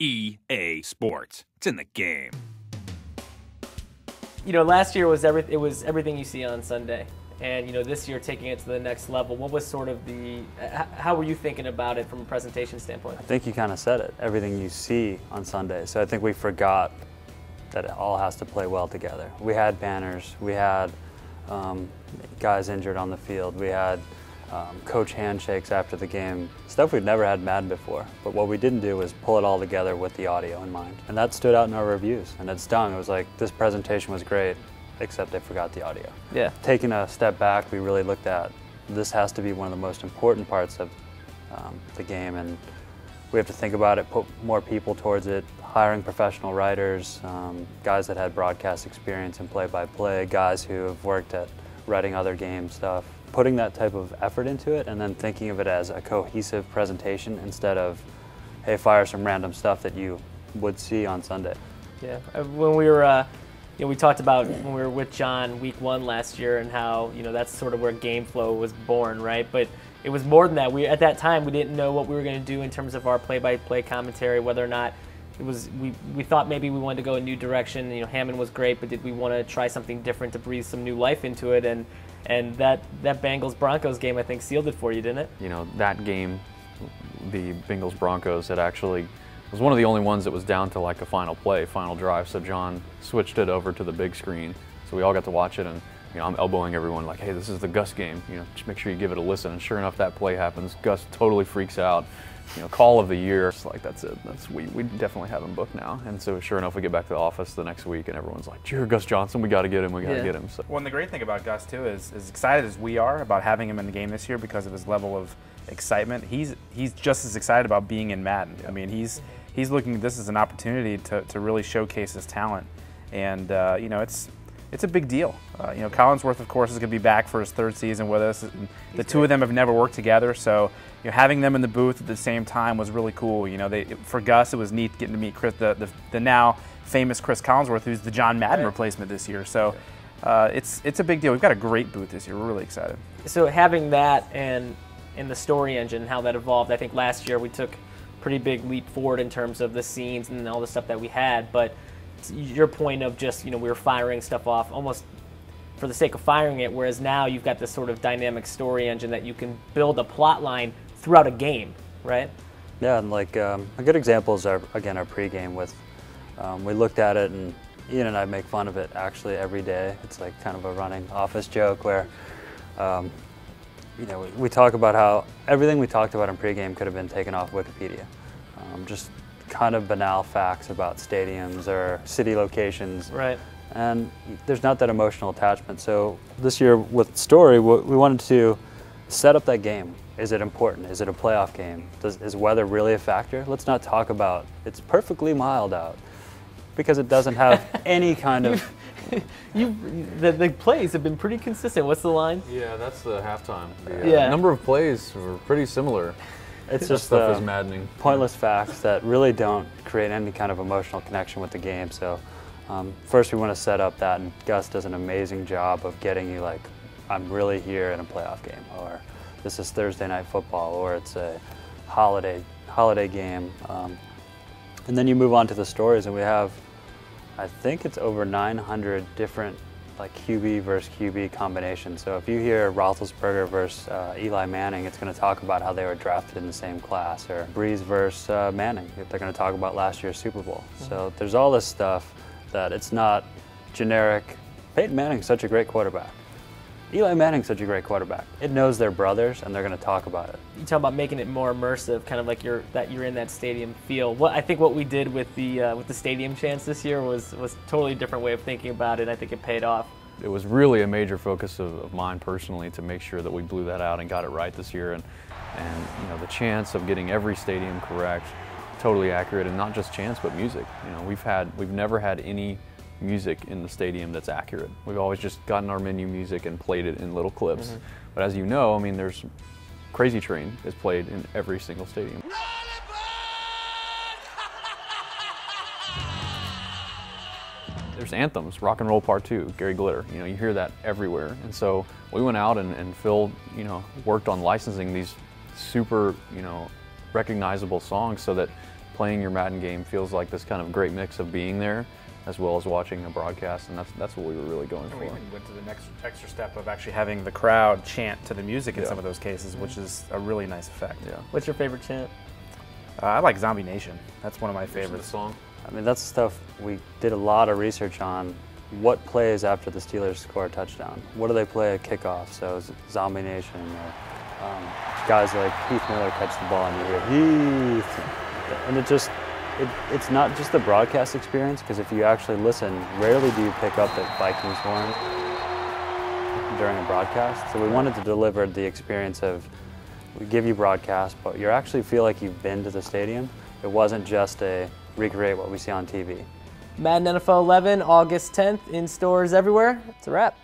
EA Sports. It's in the game. You know, last year was everything you see on Sunday, and you know, this year taking it to the next level. What was sort of how were you thinking about it from a presentation standpoint? I think you kind of said it. Everything you see on Sunday. So I think we forgot that it all has to play well together. We had banners. We had guys injured on the field. We had coach handshakes after the game, stuff we'd never had Madden before. But what we didn't do was pull it all together with the audio in mind. And that stood out in our reviews, and it stung. It was like, this presentation was great, except they forgot the audio. Yeah. Taking a step back, we really looked at, this has to be one of the most important parts of the game, and we have to think about it, put more people towards it, hiring professional writers, guys that had broadcast experience in play-by-play, guys who have worked at writing other game stuff. Putting that type of effort into it and then thinking of it as a cohesive presentation instead of, hey, fire some random stuff that you would see on Sunday. Yeah, when we were, we talked about when we were with John week 1 last year and how, that's sort of where game flow was born, right? But it was more than that. At that time, we didn't know what we were going to do in terms of our play-by-play commentary, whether or not it was, we thought maybe we wanted to go a new direction. Hammond was great, but did we want to try something different to breathe some new life into it? And that Bengals-Broncos game, I think, sealed it for you, didn't it? That game, the Bengals-Broncos, it actually was one of the only ones that was down to like a final play, final drive. So John switched it over to the big screen. So we all got to watch it, and I'm elbowing everyone like, hey, this is the Gus game. Just make sure you give it a listen. And sure enough, that play happens. Gus totally freaks out. Call of the year. It's like, that's it. We definitely have him booked now. And so sure enough, we get back to the office the next week, and everyone's like, "Did you hear Gus Johnson? We got to get him. We got to get him." So. Well, and the great thing about Gus too is, as excited as we are about having him in the game this year because of his level of excitement, he's just as excited about being in Madden. I mean, he's looking at this as an opportunity to really showcase his talent, and it's a big deal. Collinsworth, of course, is going to be back for his 3rd season with us. And the two of them have never worked together, so having them in the booth at the same time was really cool. For Gus, it was neat getting to meet Chris, the now famous Chris Collinsworth, who's the John Madden replacement this year. So it's a big deal. We've got a great booth this year. We're really excited. So having that and the story engine, how that evolved, I think last year we took a pretty big leap forward in terms of the scenes and all the stuff that we had. But your point of just, we were firing stuff off almost for the sake of firing it, whereas now you've got this sort of dynamic story engine that you can build a plot line throughout a game, right? Yeah, and like a good example is our pregame with, we looked at it, and Ian and I make fun of it actually every day. It's like kind of a running office joke where, we talk about how everything we talked about in pregame could have been taken off Wikipedia. Just kind of banal facts about stadiums or city locations. Right. And there's not that emotional attachment. So this year with story, we wanted to set up that game. Is it important? Is it a playoff game? Is weather really a factor? Let's not talk about it's perfectly mild out, because it doesn't have any kind of... The plays have been pretty consistent. What's the line? Yeah, that's the halftime. The number of plays were pretty similar. It's just stuff is maddening. Pointless facts that really don't create any kind of emotional connection with the game. So first we want to set up that, and Gus does an amazing job of getting you like, I'm really here in a playoff game, or this is Thursday night football, or it's a holiday game. And then you move on to the stories, and we have, I think it's over 900 different like QB versus QB combinations. So if you hear Roethlisberger versus Eli Manning, it's going to talk about how they were drafted in the same class, or Breeze versus Manning, they're going to talk about last year's Super Bowl. So there's all this stuff that it's not generic. Peyton Manning's such a great quarterback. Eli Manning's such a great quarterback. It knows they're brothers, and they're going to talk about it. You talk about making it more immersive, kind of like you're in that stadium feel. I think what we did with the stadium chants this year was a totally different way of thinking about it. I think it paid off. It was really a major focus of mine personally to make sure that we blew that out and got it right this year. And the chance of getting every stadium correct, totally accurate, and not just chants but music. We've never had any music in the stadium that's accurate. We've always just gotten our menu music and played it in little clips. But as you know, there's Crazy Train is played in every single stadium. There's anthems, Rock and Roll Part 2, Gary Glitter. You hear that everywhere. And so we went out and Phil, worked on licensing these super, recognizable songs so that playing your Madden game feels like this kind of great mix of being there as well as watching a broadcast, and that's what we were really going for. We even went to the next extra step of actually having the crowd chant to the music in Yeah. some of those cases, which is a really nice effect. Yeah. What's your favorite chant? I like Zombie Nation. That's one of my The favorites. song. I mean, that's stuff we did a lot of research on. What plays after the Steelers score a touchdown? What do they play at kickoff? So Zombie Nation, or guys like Heath Miller catch the ball and you hear Heath. And it's not just the broadcast experience, because if you actually listen, rarely do you pick up the Vikings horn during a broadcast. So we wanted to deliver the experience of, we give you broadcast, but you actually feel like you've been to the stadium. It wasn't just a recreate what we see on TV. Madden NFL 11, August 10th, in stores everywhere. It's a wrap.